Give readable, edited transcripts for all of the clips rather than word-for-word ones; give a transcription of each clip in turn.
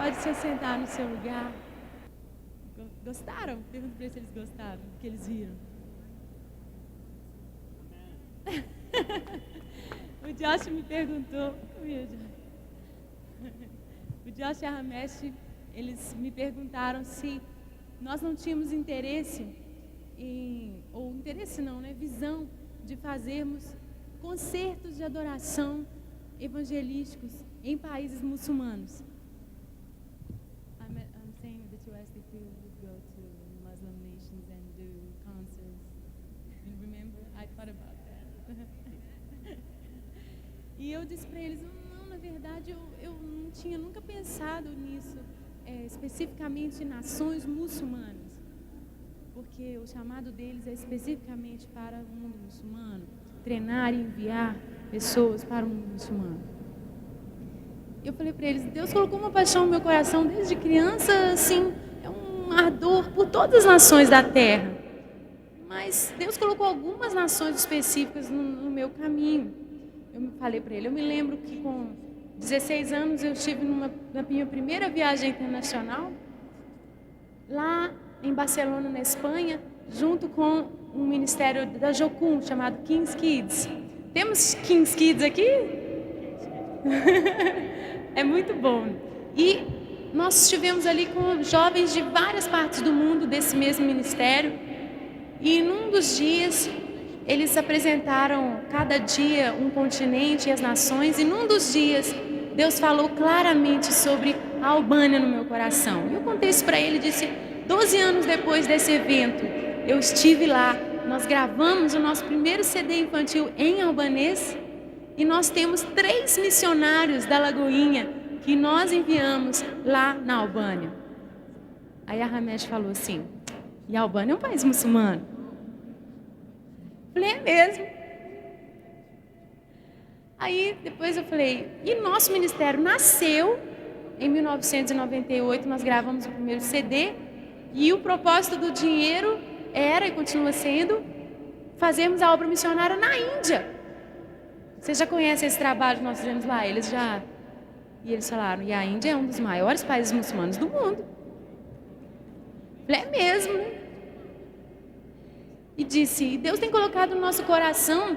Pode se sentar no seu lugar. Gostaram? Pergunto para eles se eles gostaram do que eles viram. O Josh me perguntou, o Josh e a Ramesh, eles me perguntaram se nós não tínhamos interesse ou interesse não, né? Visão de fazermos concertos de adoração evangelísticos em países muçulmanos. I'm saying that you asked if we would go to Muslim nations and do concerts. You remember? I thought about that. E eu disse para eles, não, na verdade eu não tinha nunca pensado nisso, especificamente em nações muçulmanas, porque o chamado deles é especificamente para o mundo muçulmano, treinar e enviar pessoas para o mundo muçulmano. Eu falei para eles, Deus colocou uma paixão no meu coração desde criança, assim, é um ardor por todas as nações da terra, mas Deus colocou algumas nações específicas no meu caminho. Eu falei para ele, eu me lembro que com 16 anos eu estive na minha primeira viagem internacional, lá em Barcelona, na Espanha, junto com um ministério da Jocum, chamado King's Kids. Temos King's Kids aqui? É muito bom. E nós estivemos ali com jovens de várias partes do mundo desse mesmo ministério. E num dos dias, eles apresentaram cada dia um continente e as nações. E num dos dias, Deus falou claramente sobre a Albânia no meu coração. E eu contei isso para ele e disse, 12 anos depois desse evento, eu estive lá. Nós gravamos o nosso primeiro CD infantil em albanês. E nós temos 3 missionários da Lagoinha que nós enviamos lá na Albânia. Aí a Ramesh falou assim, e a Albânia é um país muçulmano? Eu falei, é mesmo. Aí depois eu falei, e nosso ministério nasceu em 1998, nós gravamos o primeiro CD, e o propósito do dinheiro era e continua sendo fazermos a obra missionária na Índia. Vocês já conhecem esse trabalho que nós fizemos lá? E eles falaram, e a Índia é um dos maiores países muçulmanos do mundo. Eu falei, é mesmo, né? E disse, Deus tem colocado no nosso coração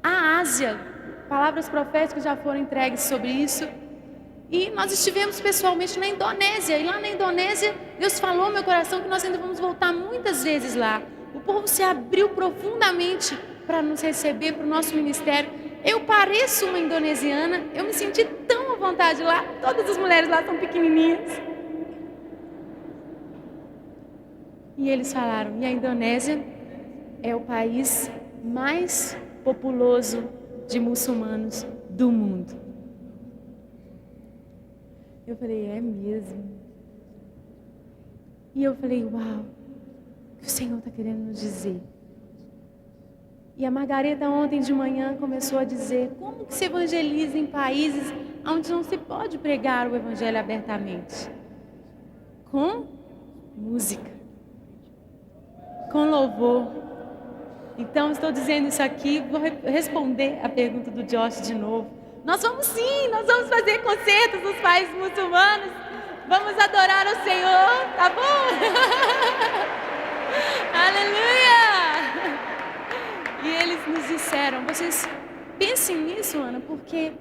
a Ásia. Palavras proféticas já foram entregues sobre isso. E nós estivemos pessoalmente na Indonésia. E lá na Indonésia, Deus falou no meu coração que nós ainda vamos voltar muitas vezes lá. O povo se abriu profundamente para nos receber, para o nosso ministério. Eu pareço uma indonesiana, eu me senti tão à vontade lá, todas as mulheres lá são pequenininhas. E eles falaram, e a Indonésia é o país mais populoso de muçulmanos do mundo. Eu falei, é mesmo? E eu falei, uau, o que o Senhor está querendo nos dizer? E a Margareta ontem de manhã começou a dizer como que se evangeliza em países onde não se pode pregar o evangelho abertamente. Com música, com louvor. Então estou dizendo isso aqui, vou responder a pergunta do Josh de novo. Nós vamos sim, nós vamos fazer concertos nos países muçulmanos. Vamos adorar o Senhor, tá bom? Aleluia! E eles nos disseram, vocês pensem nisso, Ana, porque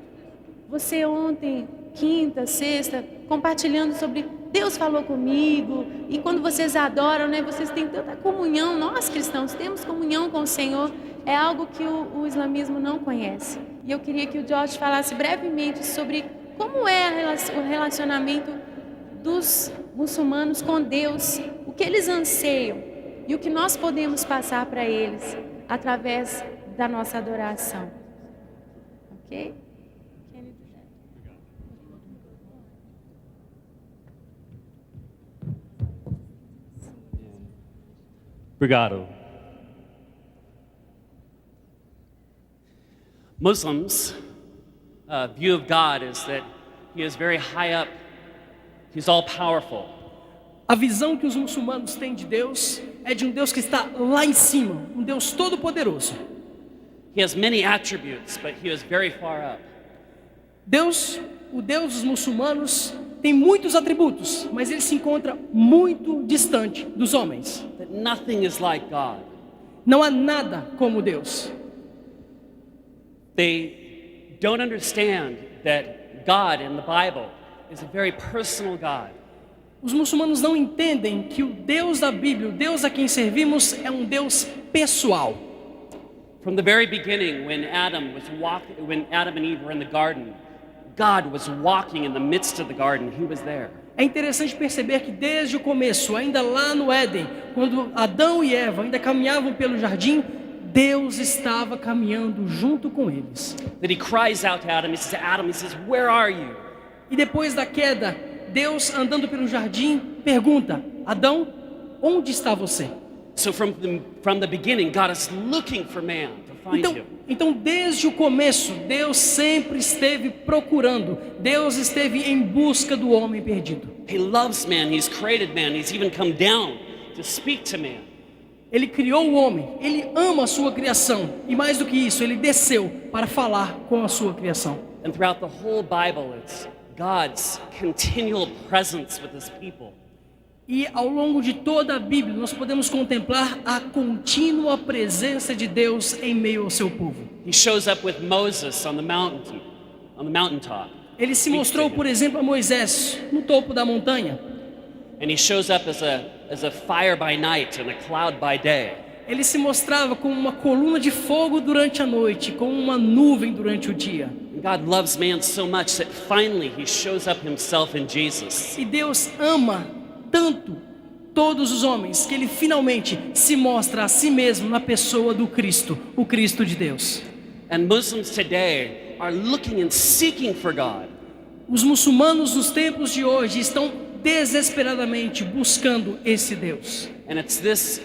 você ontem, quinta, sexta, compartilhando sobre Deus falou comigo, e quando vocês adoram, né, vocês têm tanta comunhão, nós cristãos temos comunhão com o Senhor, é algo que o islamismo não conhece. E eu queria que o Josh falasse brevemente sobre como é o relacionamento dos muçulmanos com Deus, o que eles anseiam e o que nós podemos passar para eles através da nossa adoração. Ok? Obrigado. Muslims' view of God is that He is very high up. He's all powerful. A visão que os muçulmanos têm de Deus é de um Deus que está lá em cima, um Deus todo-poderoso. He has many attributes, but He is very far up. Deus, o Deus dos muçulmanos, tem muitos atributos, mas ele se encontra muito distante dos homens. That nothing is like God. Não há nada como Deus. They don't understand that God in the Bible is a very personal God. Os muçulmanos não entendem que o Deus da Bíblia, o Deus a quem servimos, é um Deus pessoal. From the very beginning, when Adam and Eve were in the garden, God was walking in the midst of the garden. He was there. É interessante perceber que desde o começo, ainda lá no Éden, quando Adão e Eva ainda caminhavam pelo jardim, Deus estava caminhando junto com eles. That he cries out to Adam. He says, "Where are you?" E depois da queda, Deus andando pelo jardim pergunta: Adão, onde está você? So from the beginning, God is looking for man to find him. Então, desde o começo, Deus sempre esteve procurando. Deus esteve em busca do homem perdido. He loves man. He's created man. He's even come down to speak to man. Ele criou o homem, ele ama a sua criação. E mais do que isso, ele desceu para falar com a sua criação. And throughout the whole Bible, it's God's continual presence with his people. E ao longo de toda a Bíblia, nós podemos contemplar a contínua presença de Deus em meio ao seu povo. He shows up with Moses on the mountaintop. Ele se mostrou, por exemplo, a Moisés no topo da montanha. And he shows up as a fire by night and a cloud by day. Ele se mostrava como uma coluna de fogo durante a noite, como uma nuvem durante o dia. And God loves man so much that finally he shows up himself in Jesus. E Deus ama tanto todos os homens que ele finalmente se mostra a si mesmo na pessoa do Cristo, o Cristo de Deus. And Muslims today are looking and seeking for God. Os muçulmanos nos tempos de hoje estão desesperadamente buscando esse Deus. And it's this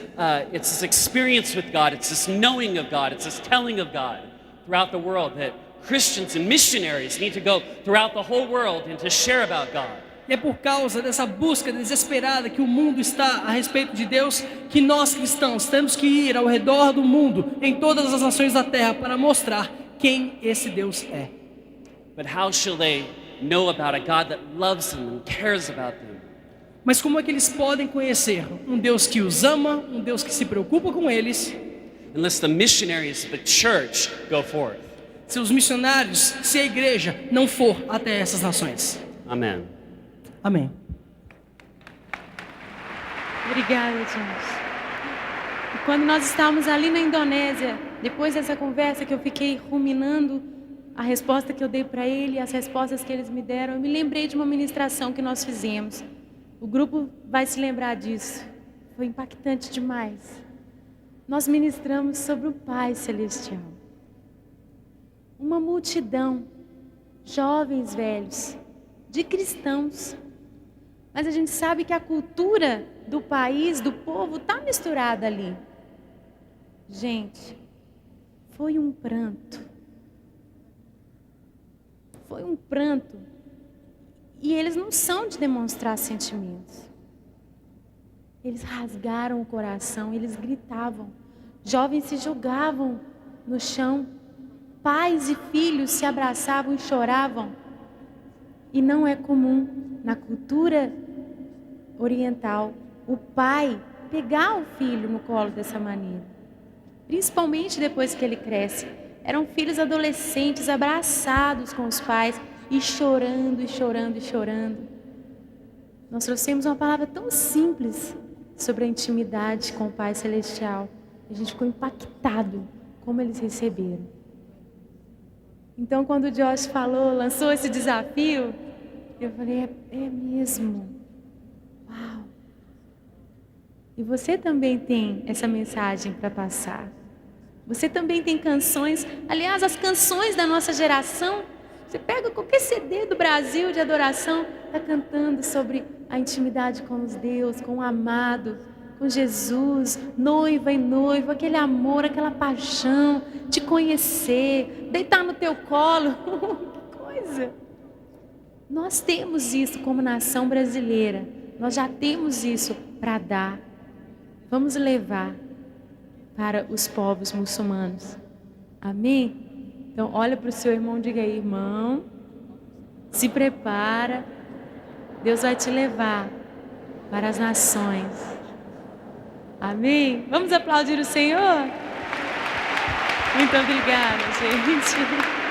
experience with God, it's this knowing of God, it's this telling of God throughout the world that Christians and missionaries need to go throughout the whole world and to share about God. E é por causa dessa busca desesperada que o mundo está a respeito de Deus, que nós cristãos temos que ir ao redor do mundo, em todas as nações da terra, para mostrar quem esse Deus é. But how shall they know about a God that loves them and cares about them? Mas como é que eles podem conhecer um Deus que os ama, um Deus que se preocupa com eles, Unless the missionaries of the church go forth. se os missionários, se a igreja não for até essas nações? Amen. Amém. Obrigada, gente. E quando nós estávamos ali na Indonésia, depois dessa conversa que eu fiquei ruminando a resposta que eu dei para ele, as respostas que eles me deram, eu me lembrei de uma ministração que nós fizemos. O grupo vai se lembrar disso. Foi impactante demais. Nós ministramos sobre o Pai Celestial. Uma multidão, jovens, velhos, de cristãos. Mas a gente sabe que a cultura do país, do povo, está misturada ali. Gente, foi um pranto. Foi um pranto. E eles não são de demonstrar sentimentos. Eles rasgaram o coração, eles gritavam. Jovens se jogavam no chão. Pais e filhos se abraçavam e choravam. E não é comum na cultura oriental o pai pegar o filho no colo dessa maneira. Principalmente depois que ele cresce. Eram filhos adolescentes abraçados com os pais e chorando, e chorando, e chorando. Nós trouxemos uma palavra tão simples sobre a intimidade com o Pai Celestial. A gente ficou impactado como eles receberam. Então, quando o Josh falou, lançou esse desafio, eu falei, é mesmo. Uau! E você também tem essa mensagem para passar. Você também tem canções, aliás, as canções da nossa geração, você pega qualquer CD do Brasil de adoração, está cantando sobre a intimidade com os Deus, com o amado, com Jesus, noiva e noivo, aquele amor, aquela paixão, te conhecer, deitar no teu colo, que coisa. Nós temos isso como nação brasileira, nós já temos isso para dar. Vamos levar para os povos muçulmanos. Amém? Então olha para o seu irmão e diga aí, irmão, se prepara, Deus vai te levar para as nações. Amém? Vamos aplaudir o Senhor? Muito obrigada, gente.